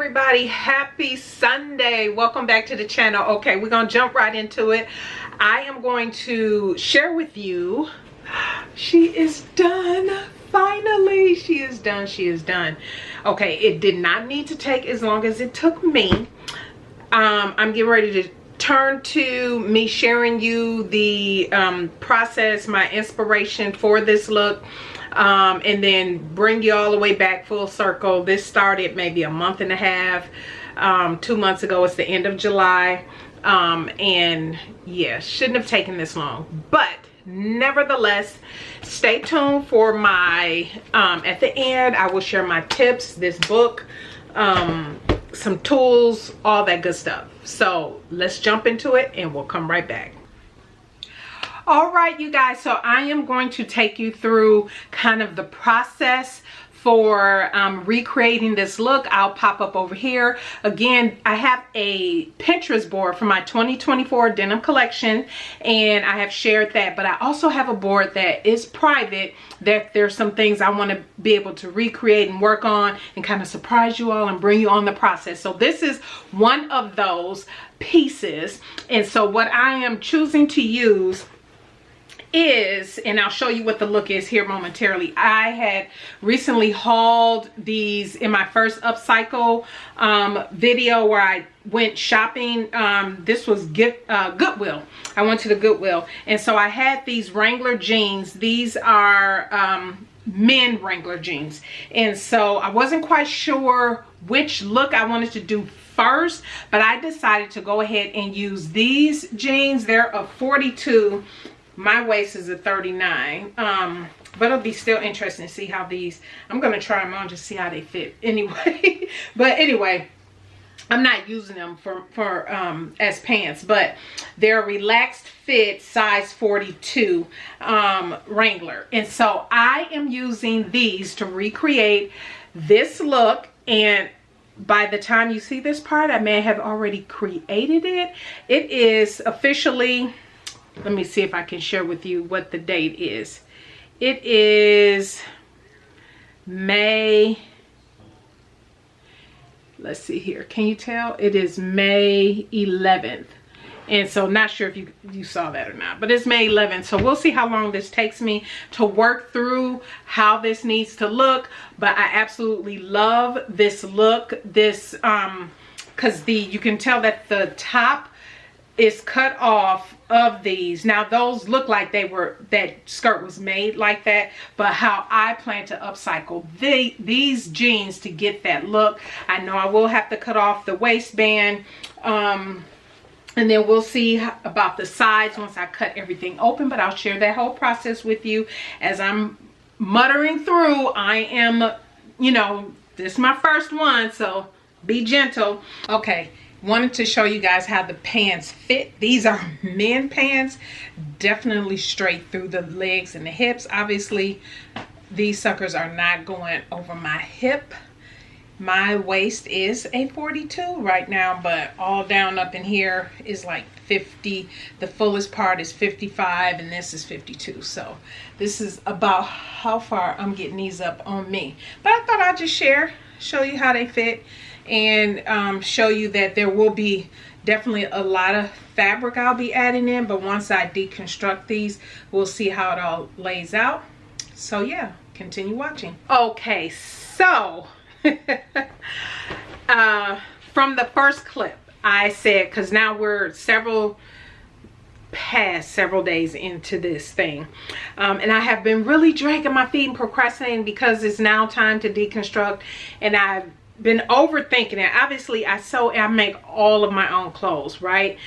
everybody, happy Sunday. Welcome back to the channel. Okay, we're gonna jump right into it. I am going to share with you, she is done. Finally, she is done. Okay, it did not need to take as long as it took me. I'm getting ready to turn to me sharing you the process, my inspiration for this look, and then bring you all the way back full circle. This started maybe a month and a half, 2 months ago. It's the end of July, and yeah, shouldn't have taken this long, but nevertheless, stay tuned for my at the end I will share my tips, this book, some tools, all that good stuff. So let's jump into it and we'll come right back. All right, you guys, so I am going to take you through kind of the process for recreating this look. I'll pop up over here. Again, I have a Pinterest board for my 2024 denim collection, and I have shared that, but I also have a board that is private, that there's some things I want to be able to recreate and work on and kind of surprise you all and bring you on the process. So this is one of those pieces, and so what I am choosing to use is, and I'll show you what the look is here momentarily. I had recently hauled these in my first Upcycle video where I went shopping. This was Goodwill. I went to the Goodwill, and so I had these Wrangler jeans. These are men Wrangler jeans, and so I wasn't quite sure which look I wanted to do first, but I decided to go ahead and use these jeans. They're a 42. My waist is a 39, but it'll be still interesting to see how these, I'm going to try them on, just see how they fit anyway. But anyway, I'm not using them for as pants, but they're relaxed fit size 42 Wrangler. And so I am using these to recreate this look, and by the time you see this part, I may have already created it. It is officially, let me see if I can share with you what the date is. It is May, let's see here. Can you tell? It is May 11th. And so not sure if you saw that or not, but it's May 11th. So we'll see how long this takes me to work through how this needs to look. But I absolutely love this look. This, because you can tell that the top is cut off of these. Now those look like that skirt was made like that, but how I plan to upcycle these jeans to get that look. I know I will have to cut off the waistband, and then we'll see about the sides once I cut everything open, but I'll share that whole process with you as I'm muttering through. I am, you know, this is my first one, so be gentle. Okay, wanted to show you guys how the pants fit. These are men pants, definitely straight through the legs and the hips. Obviously these suckers are not going over my hip. My waist is a 42 right now, but all down up in here is like 50. The fullest part is 55, and this is 52. So this is about how far I'm getting these up on me. But I thought I'd just show you how they fit, and show you that there will be definitely a lot of fabric I'll be adding in, but once I deconstruct these, we'll see how it all lays out. So yeah, continue watching. Okay, so from the first clip I said, because now we're several days into this thing, and I have been really dragging my feet and procrastinating because it's now time to deconstruct, and I've been overthinking it. Obviously I make all of my own clothes, right?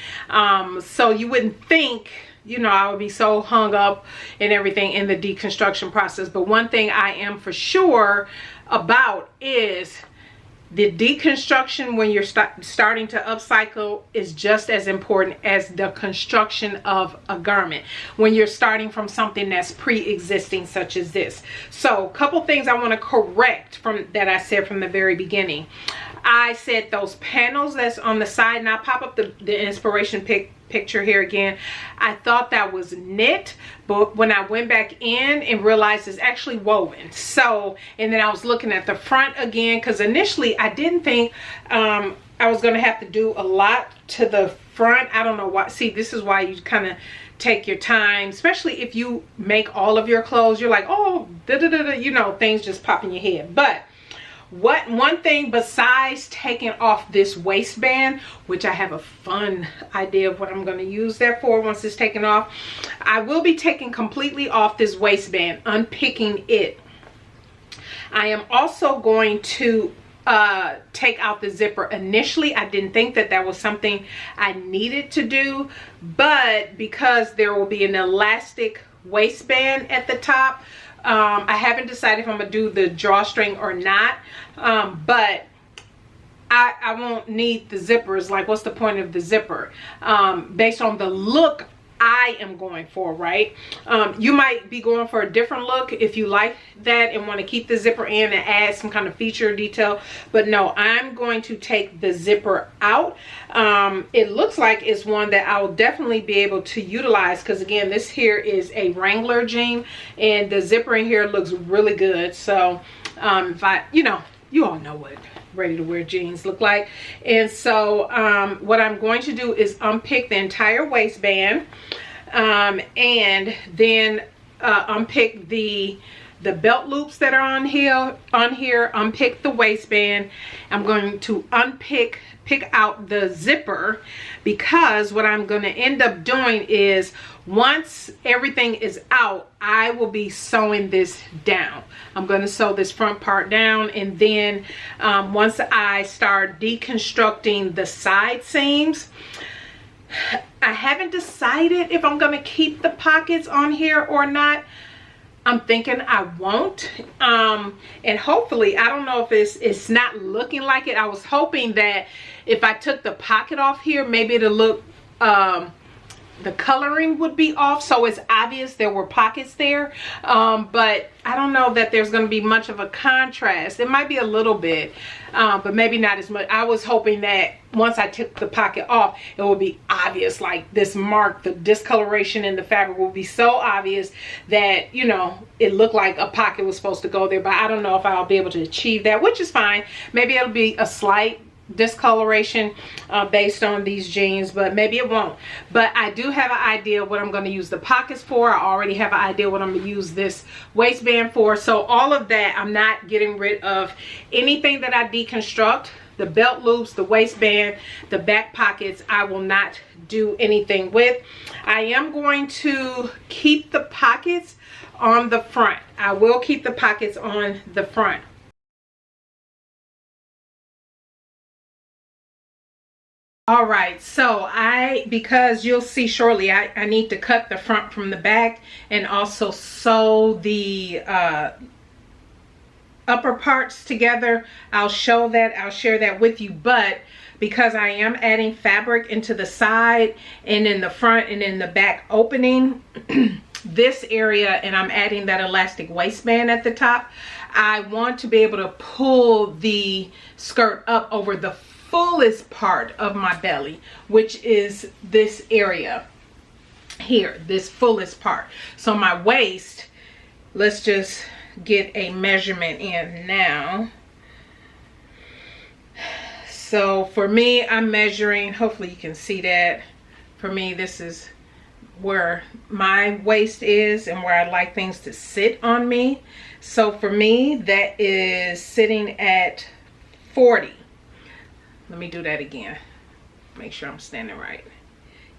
So you wouldn't think, you know, I would be so hung up and everything in the deconstruction process. But one thing I am for sure about is the deconstruction when you're starting to upcycle is just as important as the construction of a garment when you're starting from something that's pre-existing, such as this. So a couple things I want to correct from that I said from the very beginning. I said those panels that's on the side, and I'll pop up the inspiration pic picture here again, I thought that was knit, but when I went back in and realized it's actually woven. So, and then I was looking at the front again, because initially I didn't think I was going to have to do a lot to the front. I don't know why. See, this is why you kind of take your time, especially if you make all of your clothes. You're like, oh, you know, things just pop in your head. But one thing besides taking off this waistband, which I have a fun idea of what I'm going to use that for once it's taken off, I will be taking completely off this waistband, unpicking it. I am also going to take out the zipper. Initially I didn't think that that was something I needed to do, but because there will be an elastic waistband at the top, I haven't decided if I'm gonna do the drawstring or not, but I won't need the zippers. Like, what's the point of the zipper? Based on the look I am going for, right? You might be going for a different look if you like that and want to keep the zipper in and add some kind of feature detail, but no, I'm going to take the zipper out. It looks like it's one that I will definitely be able to utilize, because again, this here is a Wrangler jean and the zipper in here looks really good. So if I, you know, you all know what ready to wear jeans look like. And so what I'm going to do is unpick the entire waistband, and then unpick the belt loops that are on here, unpick the waistband. I'm going to pick out the zipper, because what I'm going to end up doing is, once everything is out, I will be sewing this down. I'm going to sew this front part down, and then once I start deconstructing the side seams, I haven't decided if I'm going to keep the pockets on here or not. I'm thinking I won't, and hopefully, I don't know if it's not looking like it. I was hoping that if I took the pocket off here, maybe it'll look, the coloring would be off, so it's obvious there were pockets there, but I don't know that there's going to be much of a contrast. It might be a little bit, but maybe not as much. I was hoping that once I took the pocket off, it would be obvious, like this mark, the discoloration in the fabric will be so obvious that, you know, it looked like a pocket was supposed to go there. But I don't know if I'll be able to achieve that, which is fine. Maybe it'll be a slight discoloration based on these jeans, but maybe it won't. But I do have an idea what I'm going to use the pockets for. I already have an idea what I'm going to use this waistband for. So all of that, I'm not getting rid of anything that I deconstruct. The belt loops, the waistband, the back pockets, I will not do anything with. I am going to keep the pockets on the front. I will keep the pockets on the front. All right, so because you'll see shortly, I need to cut the front from the back and also sew the upper parts together. I'll share that with you, but because I am adding fabric into the side and in the front and in the back opening, this area, and I'm adding that elastic waistband at the top, I want to be able to pull the skirt up over the fullest part of my belly, which is this area here, this fullest part. So my waist, let's just get a measurement in now. So for me, I'm measuring, hopefully you can see that. For me, this is where my waist is and where I like things to sit on me. So for me, that is sitting at 40. Let me do that again. Make sure I'm standing right.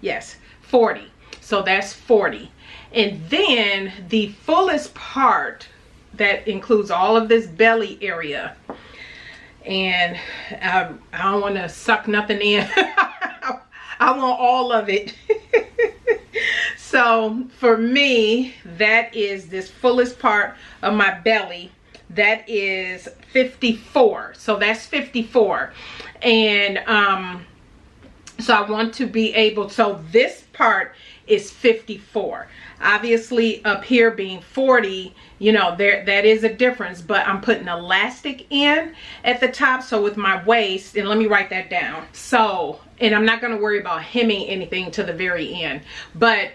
Yes, 40. So that's 40. And then the fullest part that includes all of this belly area. And I don't want to suck nothing in. I want all of it. So for me, that is this fullest part of my belly. That is 54. So that's 54. And So I want to be able, so this part is 54. Obviously up here being 40, you know, that is a difference, but I'm putting elastic in at the top. So with my waist, and let me write that down. So, and I'm not going to worry about hemming anything to the very end, but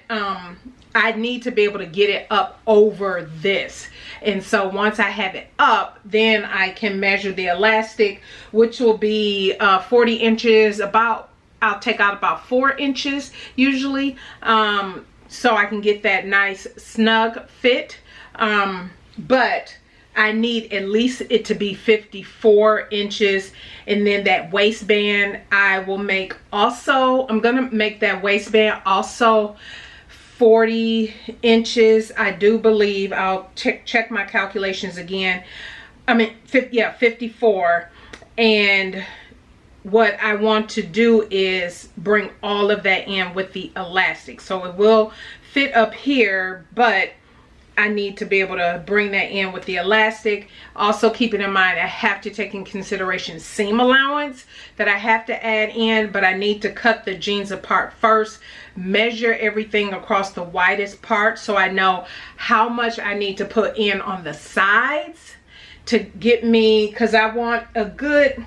I need to be able to get it up over this. And so once I have it up, then I can measure the elastic, which will be 40 inches, about, I'll take out about 4 inches usually, so I can get that nice snug fit. But I need at least it to be 54 inches. And then that waistband I will make also, I'm gonna make that waistband also 40 inches. I do believe, I'll check my calculations again. I mean, 54. And what I want to do is bring all of that in with the elastic. So it will fit up here, but I need to be able to bring that in with the elastic. Also keeping in mind, I have to take in consideration seam allowance that I have to add in, but I need to cut the jeans apart first, measure everything across the widest part so I know how much I need to put in on the sides to get me, because I want a good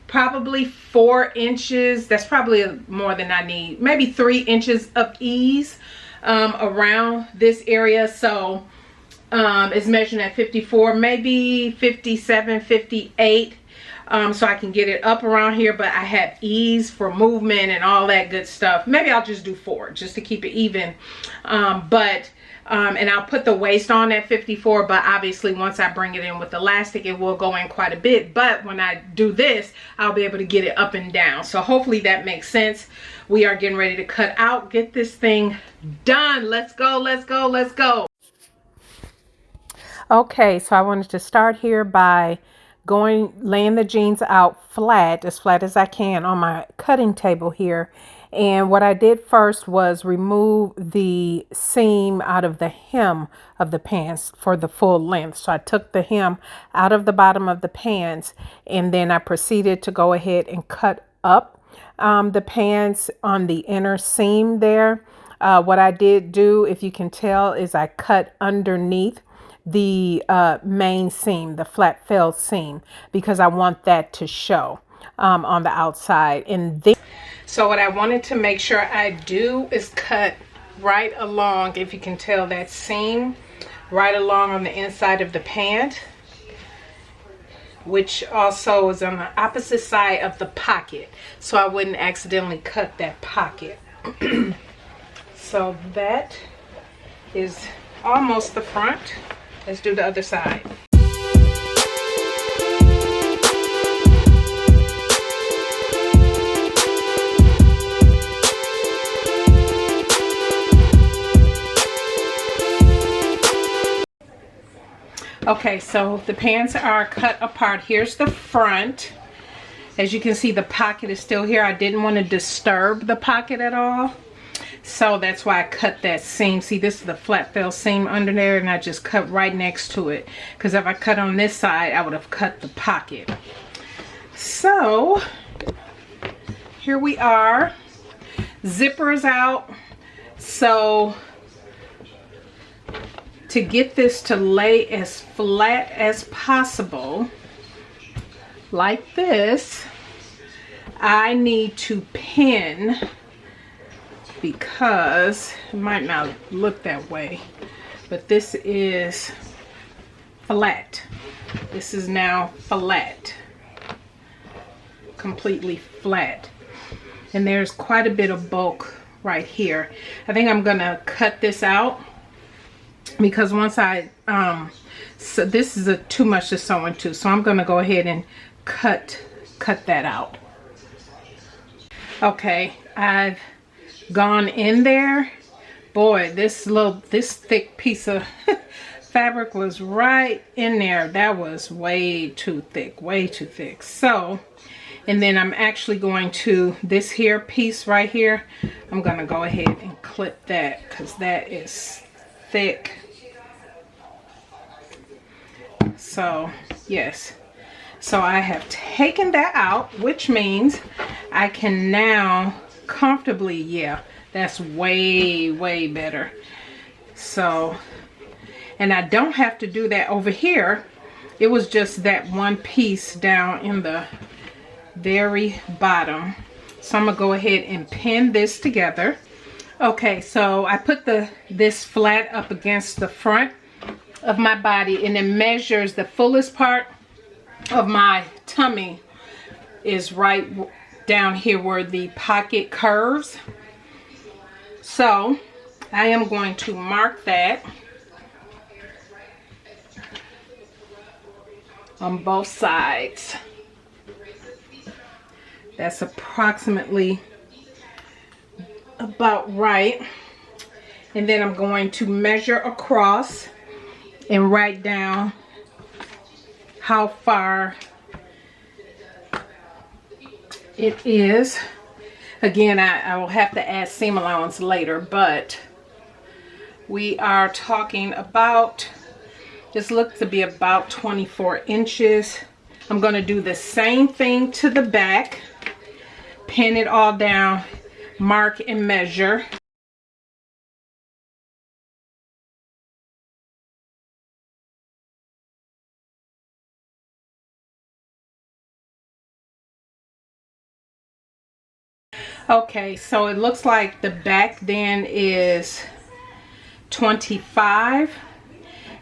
probably 4 inches. That's probably more than I need. Maybe 3 inches of ease around this area. So it's measuring at 54, maybe 57, 58. So I can get it up around here, but I have ease for movement and all that good stuff. Maybe I'll just do 4 just to keep it even. And I'll put the waist on at 54, but obviously once I bring it in with elastic, it will go in quite a bit. But when I do this, I'll be able to get it up and down. So hopefully that makes sense. We are getting ready to cut out, get this thing done. Let's go, let's go, let's go. Okay, so I wanted to start here by laying the jeans out as flat as I can on my cutting table here. And what I did first was remove the seam out of the hem of the pants for the full length. So I took the hem out of the bottom of the pants, and then I proceeded to go ahead and cut up the pants on the inner seam there. What I did do, if you can tell, is I cut underneath the main seam, the flat fell seam, because I want that to show on the outside. And then, so what I wanted to make sure I do is cut right along, if you can tell that seam, right along on the inside of the pant, which also is on the opposite side of the pocket, so I wouldn't accidentally cut that pocket. So that is almost the front. Let's do the other side. Okay, so the pants are cut apart. Here's the front. As you can see, the pocket is still here. I didn't want to disturb the pocket at all, so that's why I cut that seam. See, this is the flat fell seam under there, and I just cut right next to it, because if I cut on this side, I would have cut the pocket. So here we are. Zippers out. So to get this to lay as flat as possible, like this, I need to pin, because it might not look that way, but this is flat. This is now flat, completely flat. And there's quite a bit of bulk right here. I think I'm gonna cut this out, because once so this is too much to sew into, so I'm gonna go ahead and cut that out. Okay, I've gone in there. Boy, this thick piece of fabric was right in there. That was way too thick, way too thick. So, and then I'm actually going to, this here piece right here, I'm gonna go ahead and clip that, because that is thick. So yes, So I have taken that out, which means I can now comfortably, yeah, that's way, way better. So, and I don't have to do that over here. It was just that one piece down in the very bottom. So I'm gonna go ahead and pin this together. Okay, so I put this flat up against the front of my body, and it measures the fullest part of my tummy is right down here where the pocket curves. So I am going to mark that on both sides. That's approximately about right. And then I'm going to measure across and write down how far it is. Again, I will have to add seam allowance later, but we are talking about, this looks to be about 24 inches. I'm going to do the same thing to the back, pin it all down, mark and measure. Okay, so it looks like the back then is 25,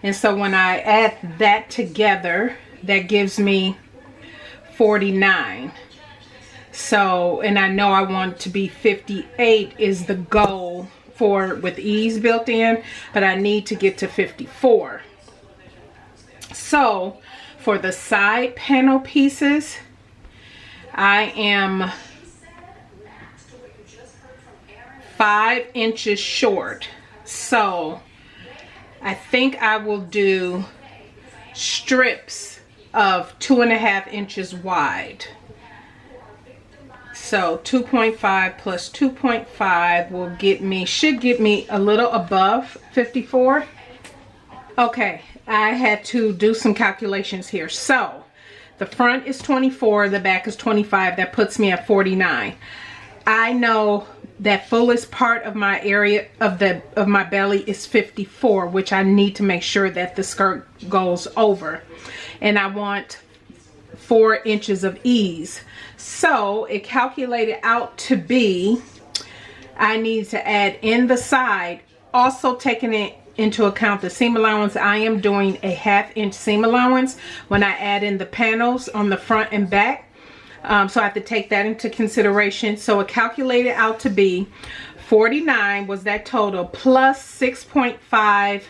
and so when I add that together, that gives me 49. So, and I know I want to be 58 is the goal for with ease built in, but I need to get to 54. So for the side panel pieces, I am 5 inches short. So I think I will do strips of 2.5 inches wide. So 2.5 plus 2.5 will get me, should get me a little above 54. Okay, I had to do some calculations here. So the front is 24, the back is 25. That puts me at 49. I know that fullest part of my area of my belly is 54, which I need to make sure that the skirt goes over. And I want 4 inches of ease. So it calculated out to be, I need to add in the side, also taking it into account the seam allowance. I am doing a 1/2 inch seam allowance when I add in the panels on the front and back. So I have to take that into consideration. So it calculated out to be 49 was that total, plus 6.5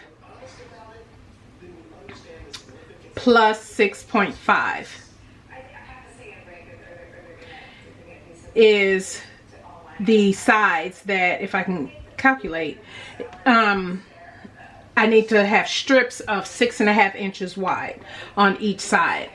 plus 6.5 is the sides that, if I can calculate, I need to have strips of 6.5 inches wide on each side.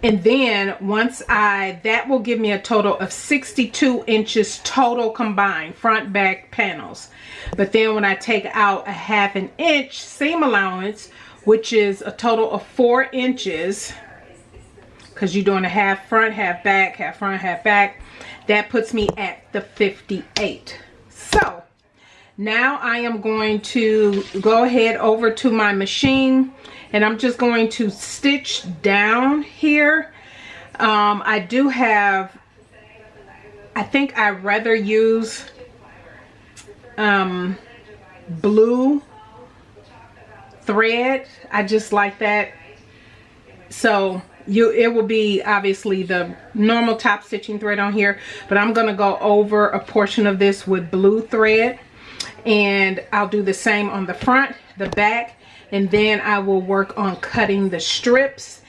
And then once that will give me a total of 62 inches total combined, front, back panels. But then when I take out a 1/2 inch seam allowance, which is a total of 4 inches, because you're doing a half front, half back, half front, half back, that puts me at the 58. So now I am going to go ahead over to my machine, and I'm just going to stitch down here. I do have, I think I'd rather use blue thread. I just like that. So it will be obviously the normal top stitching thread on here, but I'm going to go over a portion of this with blue thread, and I'll do the same on the front, the back, and then I will work on cutting the strips.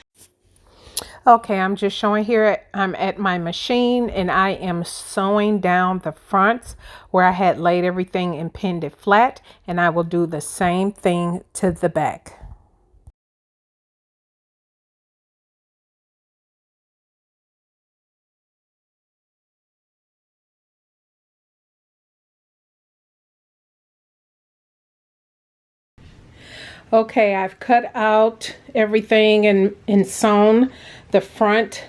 Okay, I'm just showing here, I'm at my machine and I am sewing down the fronts where I had laid everything and pinned it flat, and I will do the same thing to the back. Okay, I've cut out everything and sewn the front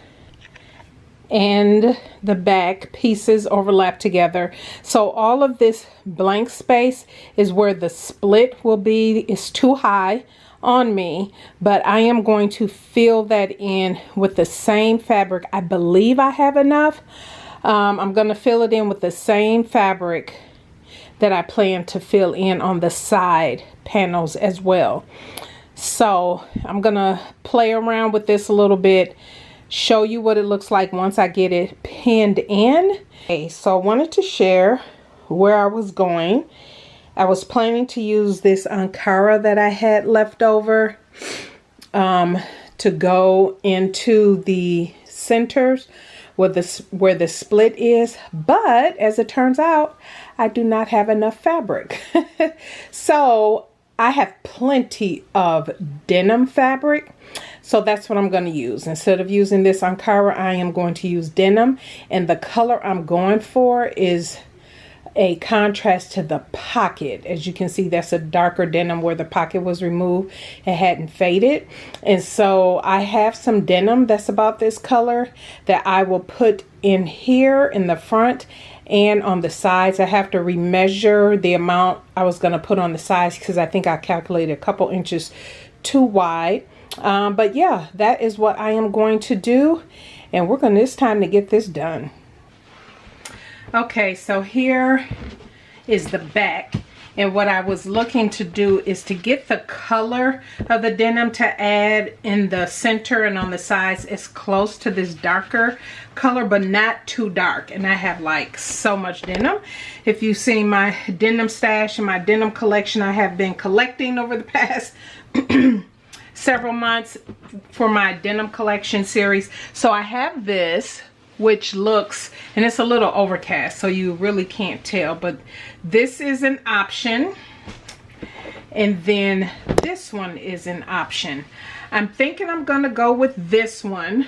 and the back pieces overlap together. So all of this blank space is where the split will be. It's too high on me, but I am going to fill that in with the same fabric. I believe I have enough. I'm going to fill it in with the same fabric that I plan to fill in on the side panels as well. So I'm going to play around with this a little bit, show you what it looks like once I get it pinned in. Okay, so I wanted to share where I was going. I was planning to use this Ankara that I had left over to go into the centers where the split is, but as it turns out, I do not have enough fabric. So I have plenty of denim fabric, so that's what I'm going to use. Instead of using this Ankara, I am going to use denim, and the color I'm going for is a contrast to the pocket. As you can see, that's a darker denim where the pocket was removed. It hadn't faded. And so I have some denim that's about this color that I will put in here in the front and on the sides. I have to remeasure the amount I was going to put on the sides because I think I calculated a couple inches too wide. But yeah, that is what I am going to do. And it's time to get this done. Okay, so here is the back, and what I was looking to do is to get the color of the denim to add in the center and on the sides as close to this darker color, but not too dark. And I have like so much denim. If you've seen my denim stash and my denim collection I have been collecting over the past several months for my denim collection series. So I have this, which looks, and it's a little overcast so you really can't tell, but this is an option, and then this one is an option. I'm thinking I'm gonna go with this one.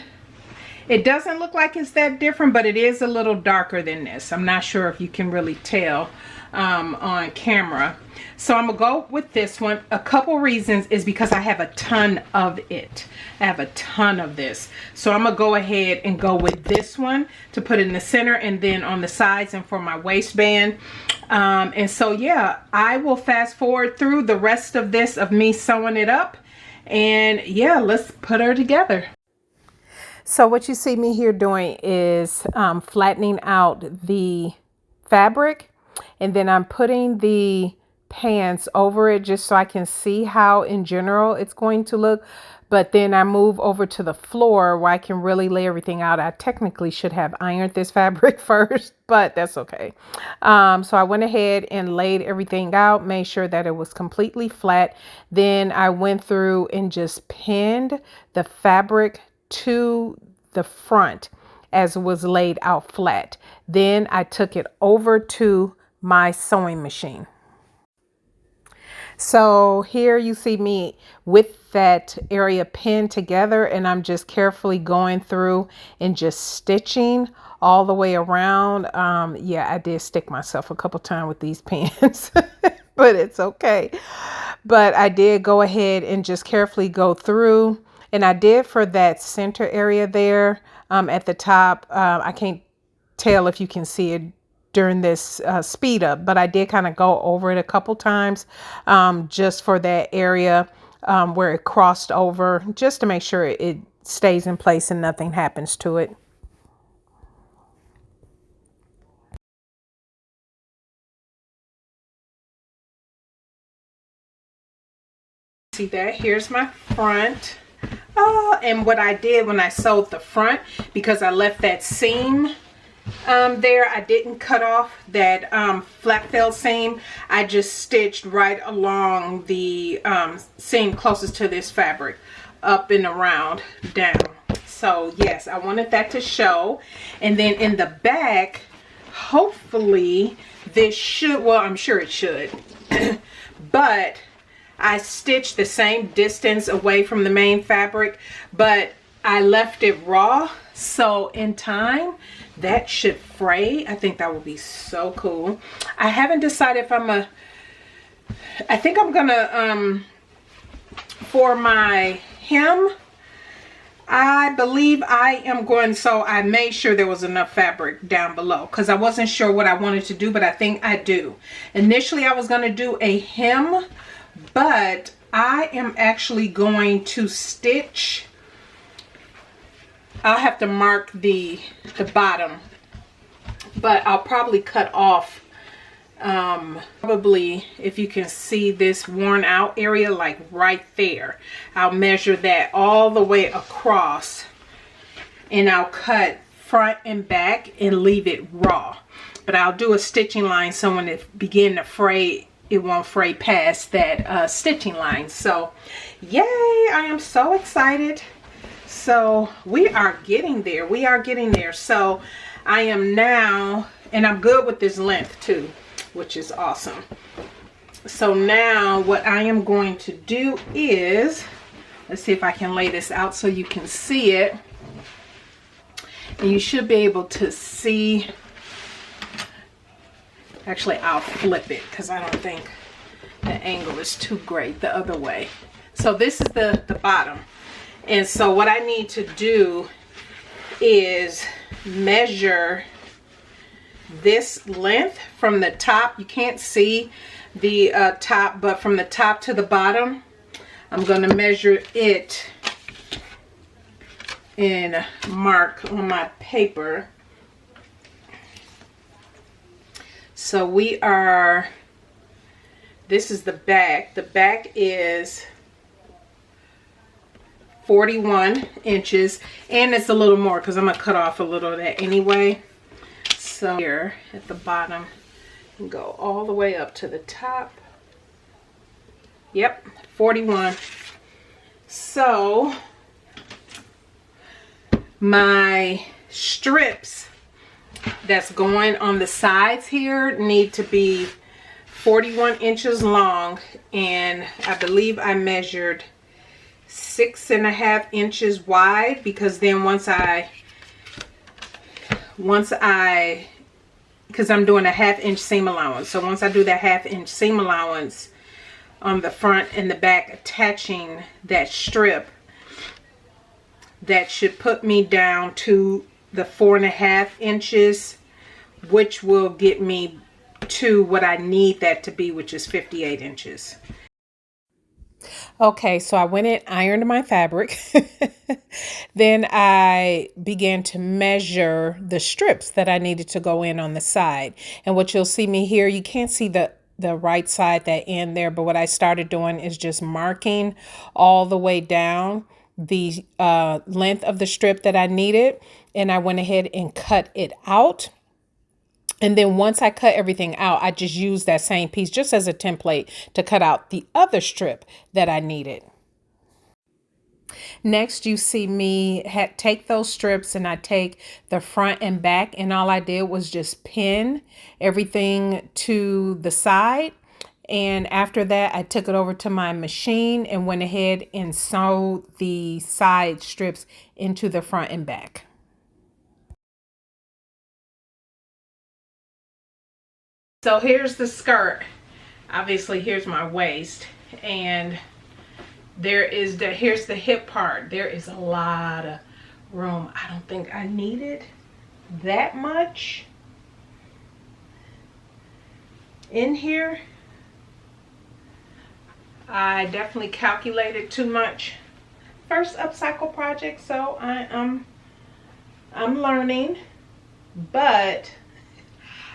It doesn't look like it's that different, but it is a little darker than this. I'm not sure if you can really tell on camera. So I'm gonna go with this one. A couple reasons is because I have a ton of it. I have a ton of this. So I'm gonna go ahead and go with this one to put in the center and then on the sides and for my waistband. And so yeah, I will fast forward through the rest of this of me sewing it up. And yeah, let's put her together. So what you see me here doing is flattening out the fabric, and then I'm putting the pants over it just so I can see how in general it's going to look. But then I move over to the floor where I can really lay everything out. I technically should have ironed this fabric first, but that's okay. So I went ahead and laid everything out, made sure that it was completely flat. Then I went through and just pinned the fabric to the front as it was laid out flat. Then I took it over to my sewing machine. So here you see me with that area pinned together, and I'm just carefully going through and just stitching all the way around. Yeah, I did stick myself a couple times with these pins, but it's okay. But I did go ahead and just carefully go through, and I did for that center area there at the top. I can't tell if you can see it during this speed up, but I did kind of go over it a couple times just for that area where it crossed over, just to make sure it stays in place and nothing happens to it. See that? Here's my front. And what I did when I sewed the front, because I left that seam there, I didn't cut off that flat fell seam. I just stitched right along the seam closest to this fabric, up and around, down. So yes, I wanted that to show. And then in the back, hopefully this should, well, I'm sure it should, but I stitched the same distance away from the main fabric, but I left it raw, so in time that should fray. I think that would be so cool. I haven't decided if I think I'm gonna For my hem, I believe I am going, so I made sure there was enough fabric down below because I wasn't sure what I wanted to do, but I think I do. Initially, I was going to do a hem, but I am actually going to stitch. I'll have to mark the bottom, but I'll probably cut off probably, if you can see this worn out area, like right there, I'll measure that all the way across, and I'll cut front and back and leave it raw. But I'll do a stitching line so when it begin to fray, it won't fray past that stitching line. So yay, I am so excited. So we are getting there. We are getting there. So I am now, and I'm good with this length too, which is awesome. So now what I am going to do is, let's see if I can lay this out so you can see it. And you should be able to see, actually I'll flip it because I don't think the angle is too great the other way. So this is the bottom. And so what I need to do is measure this length from the top. You can't see the top, but from the top to the bottom, I'm going to measure it and mark on my paper. So we are, this is the back. The back is 41 inches, and it's a little more because I'm going to cut off a little of that anyway. So here at the bottom, and go all the way up to the top. Yep, 41. So my strips that's going on the sides here need to be 41 inches long, and I believe I measured 6.5 inches wide, because then once I because I'm doing a 1/2 inch seam allowance, so once I do that 1/2 inch seam allowance on the front and the back attaching that strip, that should put me down to the 4.5 inches, which will get me to what I need that to be, which is 58 inches. Okay, so I went and ironed my fabric. Then I began to measure the strips that I needed to go in on the side. And what you'll see me here, you can't see the right side, that end there, but what I started doing is just marking all the way down the length of the strip that I needed. And I went ahead and cut it out. And then once I cut everything out, I just used that same piece just as a template to cut out the other strip that I needed. Next, you see me take those strips, and I take the front and back, and all I did was just pin everything to the side. And after that, I took it over to my machine and went ahead and sewed the side strips into the front and back. So here's the skirt. Obviously, here's my waist, and here's the hip part. There is a lot of room. I don't think I needed that much in here. I definitely calculated too much. First upcycle project, so I'm learning, but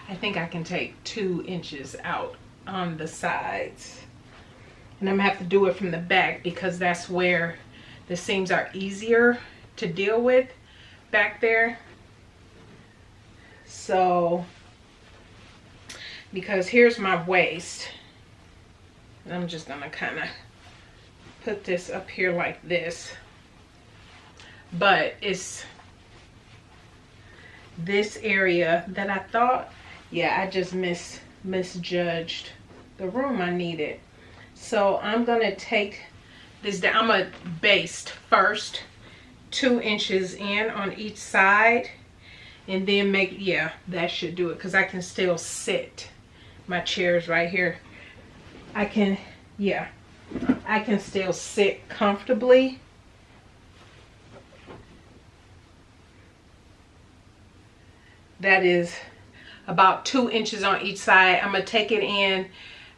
I think I can take 2 inches out on the sides. And I'm gonna have to do it from the back because that's where the seams are easier to deal with back there. So, because here's my waist. And I'm just gonna kind of put this up here like this. But it's this area that I thought, yeah, I just misjudged the room I needed. So I'm gonna take this down. I'm gonna baste first 2 inches in on each side, and then make, yeah, that should do it, because I can still sit. My chair's right here. I I can still sit comfortably. That is about 2 inches on each side. I'm gonna take it in,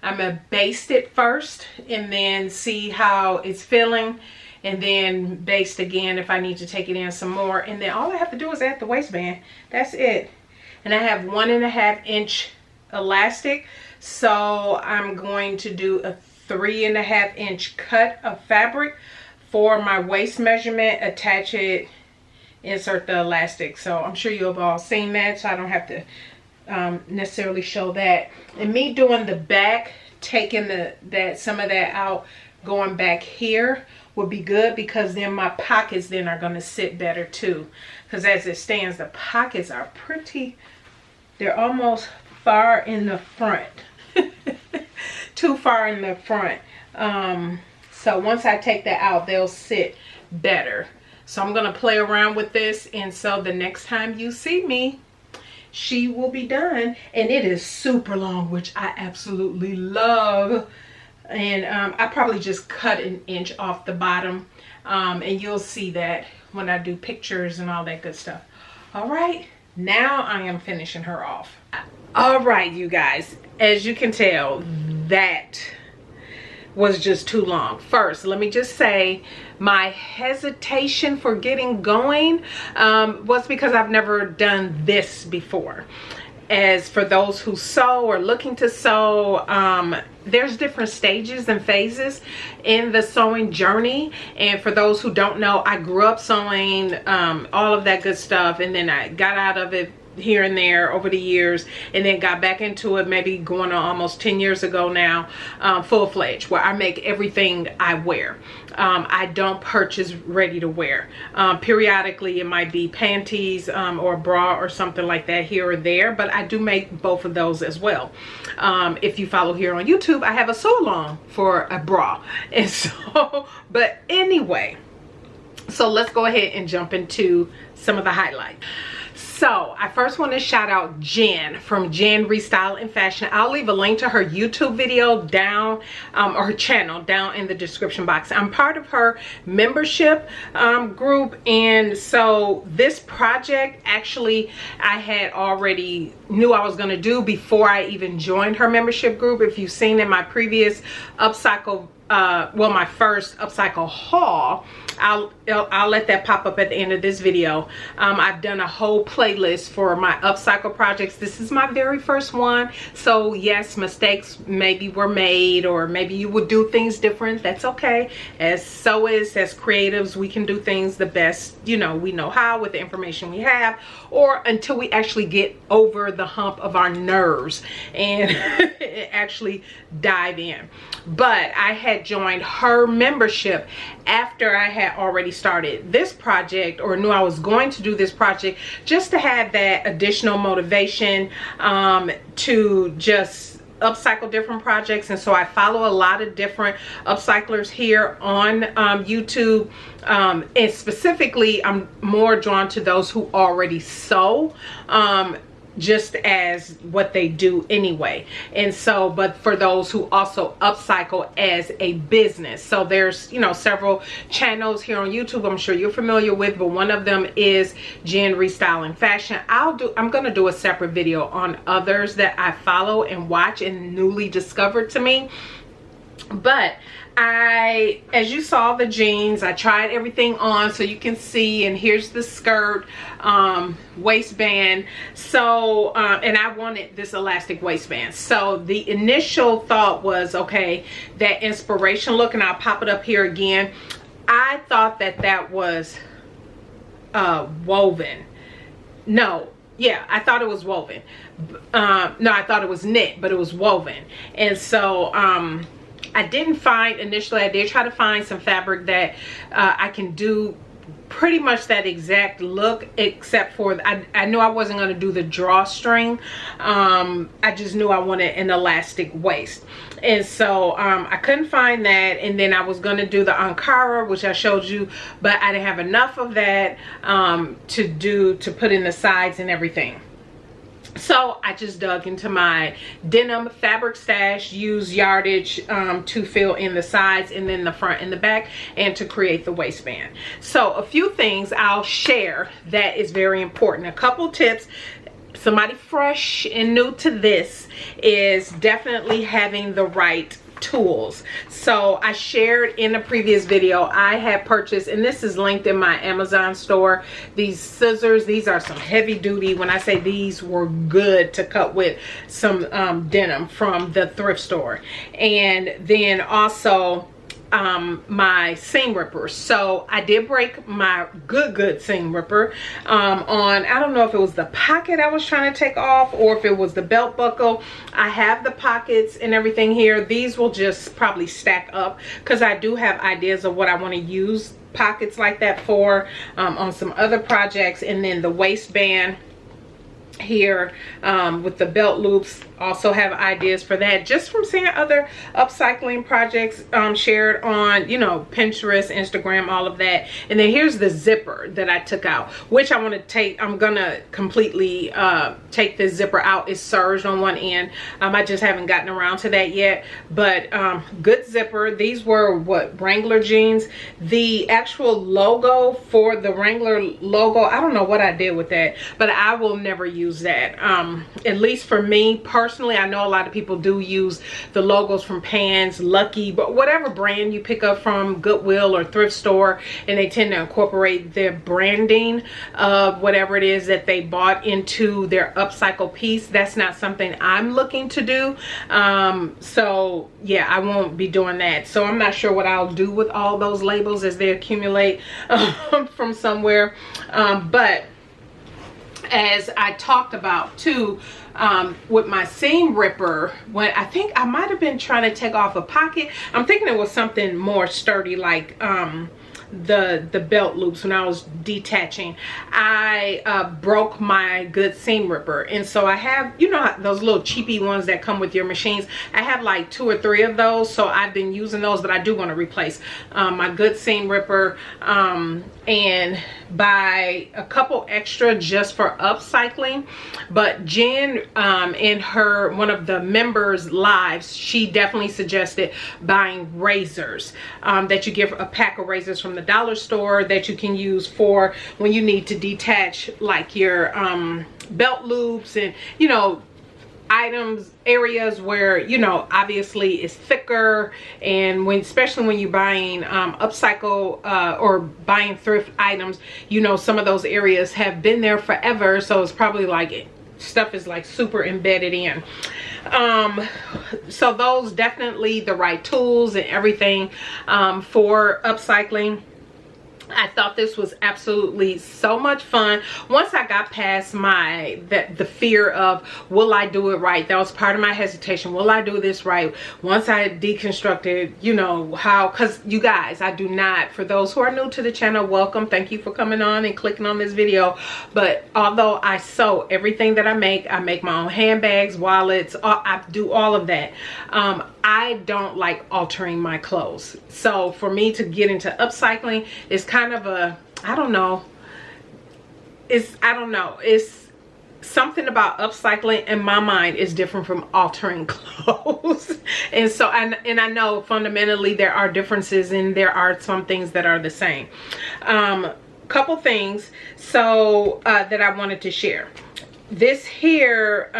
I'm gonna baste it first and then see how it's feeling, and then baste again if I need to take it in some more. And then all I have to do is add the waistband. That's it. And I have 1.5 inch elastic, so I'm going to do a 3.5 inch cut of fabric for my waist measurement, attach it, insert the elastic. So I'm sure you have all seen that, so I don't have to necessarily show that. And me doing the back, taking some of that out, going back here would be good, because then my pockets then are going to sit better too. Because as it stands, the pockets are pretty, they're almost far in the front. Too far in the front. So once I take that out, they'll sit better. So I'm going to play around with this, and so the next time you see me, she will be done. And it is super long, which I absolutely love. And I probably just cut 1 inch off the bottom, and you'll see that when I do pictures and all that good stuff. All right, now I am finishing her off. All right, you guys, as you can tell, that was just too long. First, let me just say my hesitation for getting going was because I've never done this before. As for those who sew or looking to sew, there's different stages and phases in the sewing journey. And for those who don't know, I grew up sewing, all of that good stuff, and then I got out of it here and there over the years, and then got back into it maybe going on almost 10 years ago now, full-fledged, where I make everything I wear. I don't purchase ready to wear. Periodically it might be panties or a bra or something like that here or there, but I do make both of those as well. If you follow here on YouTube, I have a sew along for a bra. And so, but anyway, so let's go ahead and jump into some of the highlights. So I first want to shout out Jen from Jen Restyle and Fashion. I'll leave a link to her YouTube video down, or her channel down in the description box. I'm part of her membership group, and so this project actually I had already knew I was going to do before I even joined her membership group. If you've seen in my previous Upcycle, well, my first Upcycle haul, I'll let that pop up at the end of this video. I've done a whole playlist for my upcycle projects. This is my very first one, so yes, mistakes maybe were made, or maybe you would do things different. That's okay. As sewists, as creatives, we can do things the best, you know, we know how, with the information we have, or until we actually get over the hump of our nerves and actually dive in. But I had joined her membership after I had already started this project, or knew I was going to do this project, just to have that additional motivation to just upcycle different projects. And so I follow a lot of different upcyclers here on YouTube, and specifically I'm more drawn to those who already sew, just as what they do anyway. And so, but for those who also upcycle as a business, so there's, you know, several channels here on YouTube I'm sure you're familiar with, but one of them is Jen Restyle and Fashion. I'm gonna do a separate video on others that I follow and watch and newly discovered to me. But as you saw the jeans, I tried everything on so you can see, and here's the skirt, waistband. So and I wanted this elastic waistband, so the initial thought was, okay, that inspiration look, and I'll pop it up here again. I thought that was woven. No, yeah, I thought it was woven. No, I thought it was knit, but it was woven. And so I didn't find initially, I did try to find some fabric that I can do pretty much that exact look, except for I knew I wasn't going to do the drawstring. I just knew I wanted an elastic waist, and so I couldn't find that. And then I was going to do the Ankara, which I showed you, but I didn't have enough of that to put in the sides and everything. So I just dug into my denim fabric stash, used yardage to fill in the sides and then the front and the back, and to create the waistband. So a few things I'll share that is very important. A couple tips. Somebody fresh and new to this is definitely having the right tools. So I shared in a previous video, I had purchased, and this is linked in my Amazon store, these scissors. These are some heavy duty. When I say these were good to cut with some denim from the thrift store. And then also my seam ripper. So I did break my good seam ripper on, I don't know if it was the pocket I was trying to take off or if it was the belt buckle. I have the pockets and everything here. These will just probably stack up because I do have ideas of what I want to use pockets like that for on some other projects. And then the waistband here with the belt loops, also have ideas for that just from seeing other upcycling projects shared on, you know, Pinterest, Instagram, all of that. And then here's the zipper that I took out, which I want to take. I'm gonna completely take this zipper out. It's serged on one end. I just haven't gotten around to that yet, but good zipper. These were what, Wrangler jeans. The actual logo for the Wrangler logo, I don't know what I did with that, but I will never use that. At least for me personally, I know a lot of people do use the logos from Pans, Lucky, but whatever brand you pick up from Goodwill or thrift store, and they tend to incorporate their branding of whatever it is that they bought into their upcycle piece. That's not something I'm looking to do. So yeah, I won't be doing that. So I'm not sure what I'll do with all those labels as they accumulate from somewhere. But as I talked about too, with my seam ripper, when I think I might have been trying to take off a pocket, I'm thinking it was something more sturdy, like the belt loops. When I was detaching, I broke my good seam ripper, and so I have, you know, those little cheapy ones that come with your machines. I have like 2 or 3 of those, so I've been using those, but I do want to replace my good seam ripper and buy a couple extra just for upcycling. But Jen in her one of the members lives, she definitely suggested buying razors, that you get a pack of razors from the dollar store that you can use for when you need to detach like your belt loops and, you know, items, areas where, you know, obviously it's thicker. And when, especially when you're buying upcycle or buying thrift items, you know, some of those areas have been there forever, so it's probably like stuff is like super embedded in. So those definitely the right tools and everything for upcycling. I thought this was absolutely so much fun. Once I got past the fear of, will I do it right? That was part of my hesitation. Will I do this right? Once I deconstructed, you know, how, because you guys, I do not, for those who are new to the channel, welcome. Thank you for coming on and clicking on this video. But although I sew everything that I make my own handbags, wallets, I do all of that. I don't like altering my clothes. So for me to get into upcycling is kind of a, I don't know, it's something about upcycling in my mind is different from altering clothes. And so and I know fundamentally there are differences and there are some things that are the same. Couple things so that I wanted to share. This here,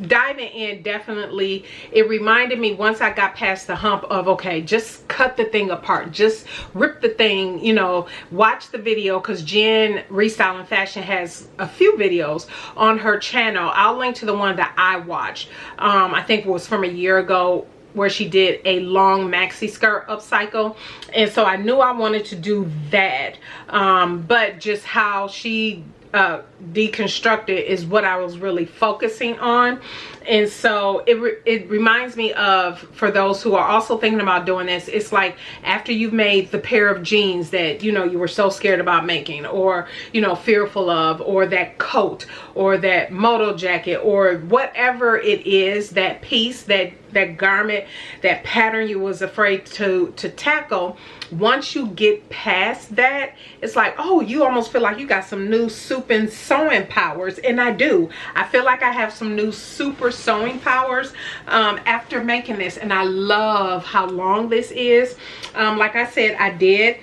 diving in, definitely it reminded me, once I got past the hump of, okay, just cut the thing apart, just rip the thing, you know, watch the video, because Jen Restyle and Fashion has a few videos on her channel. I'll link to the one that I watched. I think it was from a year ago, where she did a long maxi skirt upcycle, and so I knew I wanted to do that, but just how she deconstructed is what I was really focusing on. And so it reminds me of, for those who are also thinking about doing this, it's like after you've made the pair of jeans that, you know, you were so scared about making, or, you know, fearful of, or that coat, or that moto jacket, or whatever it is, that piece, that garment, that pattern you was afraid to tackle. Once you get past that, it's like, oh, you almost feel like you got some new super sewing powers. And I do. I feel like I have some new super sewing powers after making this. And I love how long this is. Like I said, I did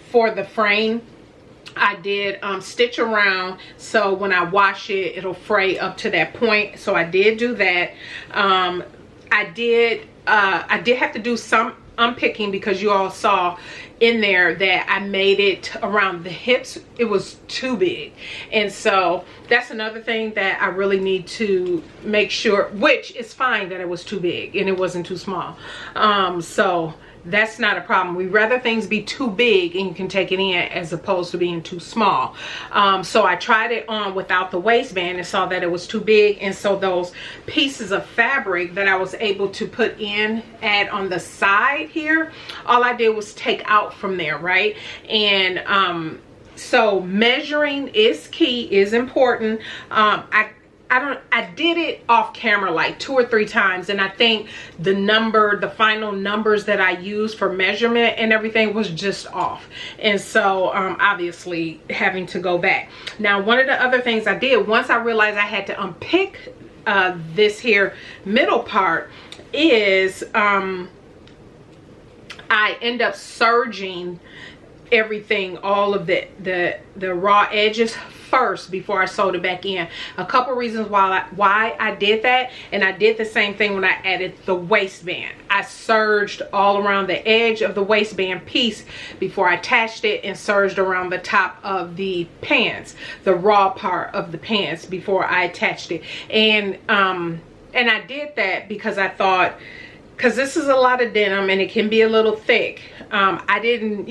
for the frame, I did stitch around, so when I wash it, it'll fray up to that point. So I did do that. I did have to do some unpicking, because you all saw in there that I made it around the hips. It was too big, and so that's another thing that I really need to make sure, which is fine that it was too big and it wasn't too small. So that's not a problem. We rather things be too big and you can take it in, as opposed to being too small. So I tried it on without the waistband and saw that it was too big, and so those pieces of fabric that I was able to put in, add on the side here, all I did was take out from there, right? And so measuring is key, is important. I did it off camera like 2 or 3 times, and I think the final numbers that I used for measurement and everything was just off. And so obviously having to go back. Now, one of the other things I did, once I realized I had to unpick this here middle part, is I end up serging everything, all of the raw edges first before I sewed it back in. A couple reasons why I did that, and I did the same thing when I added the waistband. I serged all around the edge of the waistband piece before I attached it, and serged around the top of the pants, the raw part of the pants, before I attached it. And I did that because I thought, because this is a lot of denim and it can be a little thick, I didn't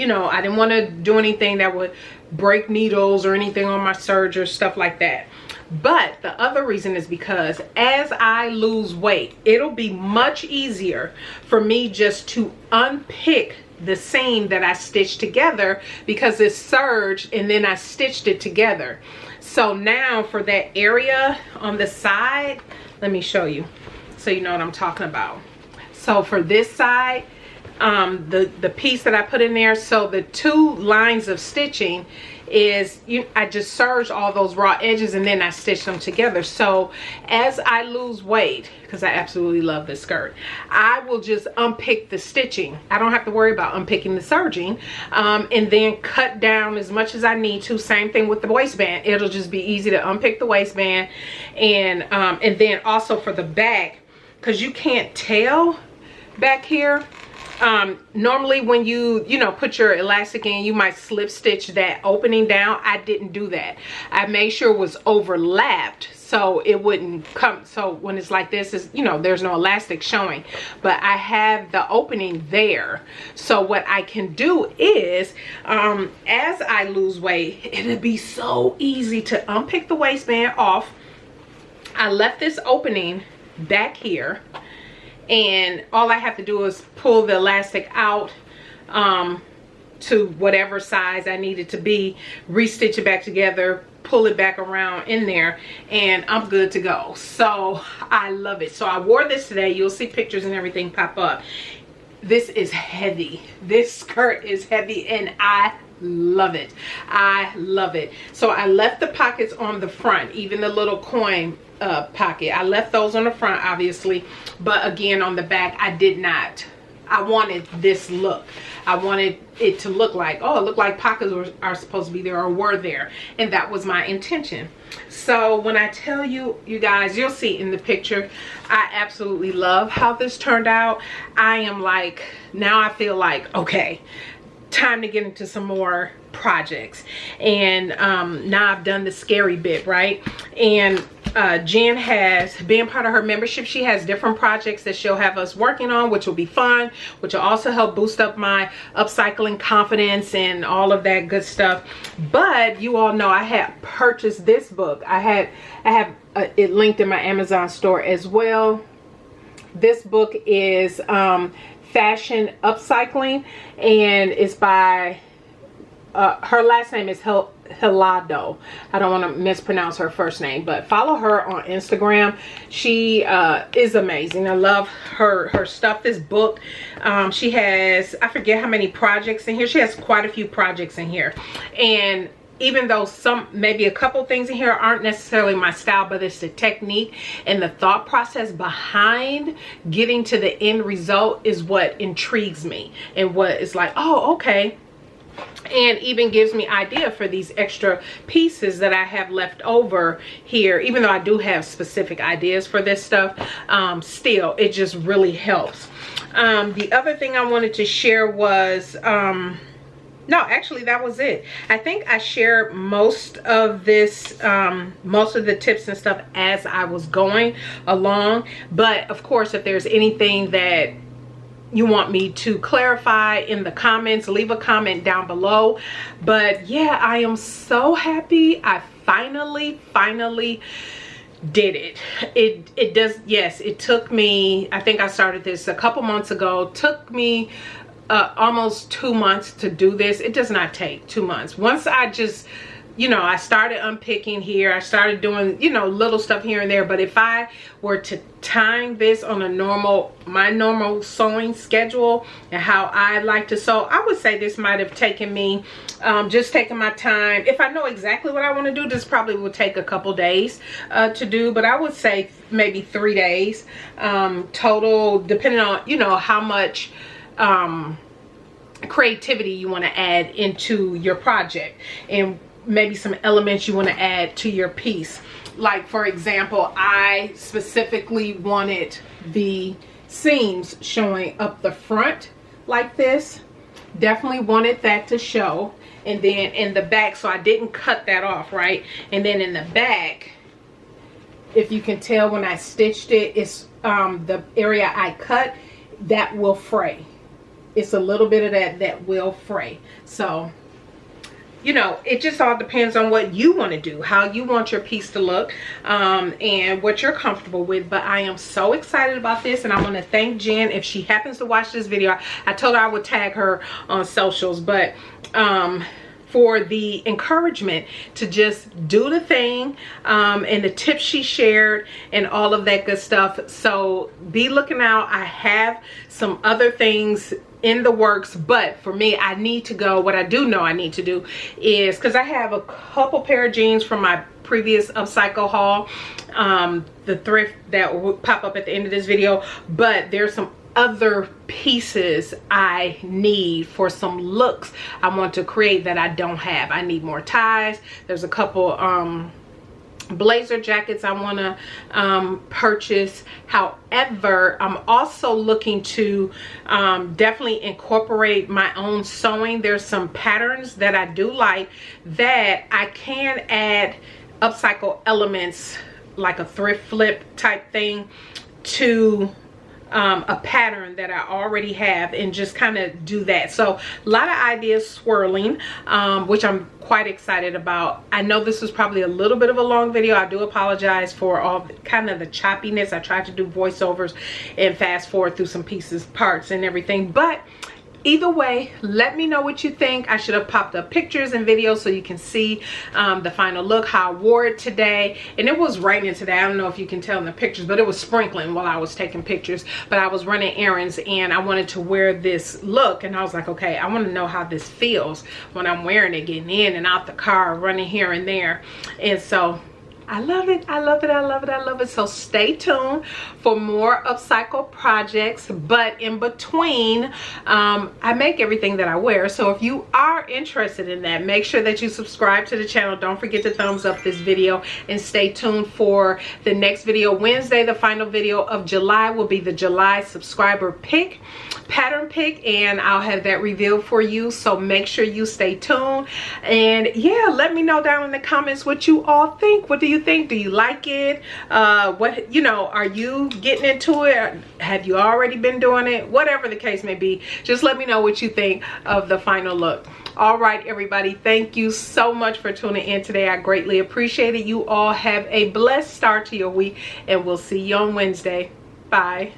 want to do anything that would break needles or anything on my serge or stuff like that. But the other reason is because as I lose weight, it'll be much easier for me just to unpick the seam that I stitched together, because it's serged and then I stitched it together. So now for that area on the side, let me show you so you know what I'm talking about. So for this side, the piece that I put in there, so the 2 lines of stitching is, I just serged all those raw edges and then I stitched them together. So as I lose weight, because I absolutely love this skirt, I will just unpick the stitching. I don't have to worry about unpicking the serging, and then cut down as much as I need to. Same thing with the waistband. It'll just be easy to unpick the waistband, and then also for the back, because you can't tell back here. Normally when you put your elastic in, you might slip stitch that opening down. I didn't do that. I made sure it was overlapped so it wouldn't come, so when it's like this, is there's no elastic showing, but I have the opening there. So what I can do is, as I lose weight, it'll be so easy to unpick the waistband off. I left this opening back here, and all I have to do is pull the elastic out to whatever size I need it to be, restitch it back together, pull it back around in there, and I'm good to go. So I love it. So I wore this today. You'll see pictures and everything pop up. This is heavy. This skirt is heavy, and I love it. I love it. So I left the pockets on the front, even the little coin pocket. I left those on the front, obviously, but again on the back I did not. I wanted this look. I wanted it to look like, oh, it looked like pockets are supposed to be there, or were there, and that was my intention. So when I tell you, you guys, you'll see in the picture, I absolutely love how this turned out. I am like, now I feel like, okay, time to get into some more projects. And now I've done the scary bit, right? And Jen has, being part of her membership, she has different projects that she'll have us working on, which will be fun, which will also help boost up my upcycling confidence and all of that good stuff. But you all know I had purchased this book. I have it linked in my Amazon store as well. This book is Fashion Upcycling, and it's by her last name is Hilado. I don't want to mispronounce her first name, but follow her on Instagram. She is amazing. I love her stuff. This book, she has, I forget how many projects in here. She has quite a few projects in here, and even though maybe a couple things in here aren't necessarily my style, but it's the technique and the thought process behind getting to the end result is what intrigues me, and what is like, oh, okay. And even gives me idea for these extra pieces that I have left over here. Even though I do have specific ideas for this stuff, still, it just really helps. The other thing I wanted to share was, no, actually that was it. I think I shared most of this, most of the tips and stuff as I was going along. But of course, if there's anything that you want me to clarify in the comments, leave a comment down below. But yeah, I am so happy I finally did it. It does, yes, it took me, I think I started this a couple months ago. Took me almost 2 months to do this. It does not take 2 months. Once I just, you know, I started unpicking here, I started doing, you know, little stuff here and there. But if I were to time this on a my normal sewing schedule and how I like to sew, I would say this might have taken me, just taking my time. If I know exactly what I want to do, this probably will take a couple days to do, but I would say maybe 3 days total, depending on, you know, how much creativity you want to add into your project, and maybe some elements you want to add to your piece. Like, for example, I specifically wanted the seams showing up the front like this. Definitely wanted that to show. And then in the back, so I didn't cut that off, right? And then in the back, if you can tell when I stitched it, it's the area I cut, that will fray. It's a little bit of that will fray. So, you know, it just all depends on what you want to do, how you want your piece to look, and what you're comfortable with. But I am so excited about this, and I want to thank Jen. If she happens to watch this video, I told her I would tag her on socials, but for the encouragement to just do the thing, and the tips she shared and all of that good stuff. So be looking out. I have some other things in the works, but for me, I need to go. What I do know I need to do is, because I have a couple pair of jeans from my previous upcycle haul, the thrift that will pop up at the end of this video, but there's some other pieces I need for some looks I want to create that I don't have. I need more ties. There's a couple blazer jackets I want to purchase. However, I'm also looking to definitely incorporate my own sewing. There's some patterns that I do like that I can add upcycle elements, like a thrift flip type thing, to a pattern that I already have, and just kind of do that. So a lot of ideas swirling, which I'm quite excited about. I know this was probably a little bit of a long video. I do apologize for all kind of the choppiness. I tried to do voiceovers and fast forward through some pieces, parts and everything, but either way, let me know what you think. I should have popped up pictures and videos so you can see the final look, how I wore it today. And it was raining today. I don't know if you can tell in the pictures, but it was sprinkling while I was taking pictures. But I was running errands and I wanted to wear this look, and I was like, okay, I want to know how this feels when I'm wearing it, getting in and out the car, running here and there. And so I love it. I love it. I love it. I love it. So stay tuned for more upcycle projects. But in between, I make everything that I wear. So if you are interested in that, make sure that you subscribe to the channel. Don't forget to thumbs up this video, and stay tuned for the next video. Wednesday, the final video of July, will be the July subscriber pick, pattern pick, and I'll have that revealed for you. So make sure you stay tuned. And yeah, let me know down in the comments what you all think. What do you you think? Do you like it? What, you know, are you getting into it? Have you already been doing it? Whatever the case may be, just let me know what you think of the final look. All right, everybody, thank you so much for tuning in today. I greatly appreciate it. You all have a blessed start to your week, and we'll see you on Wednesday. Bye.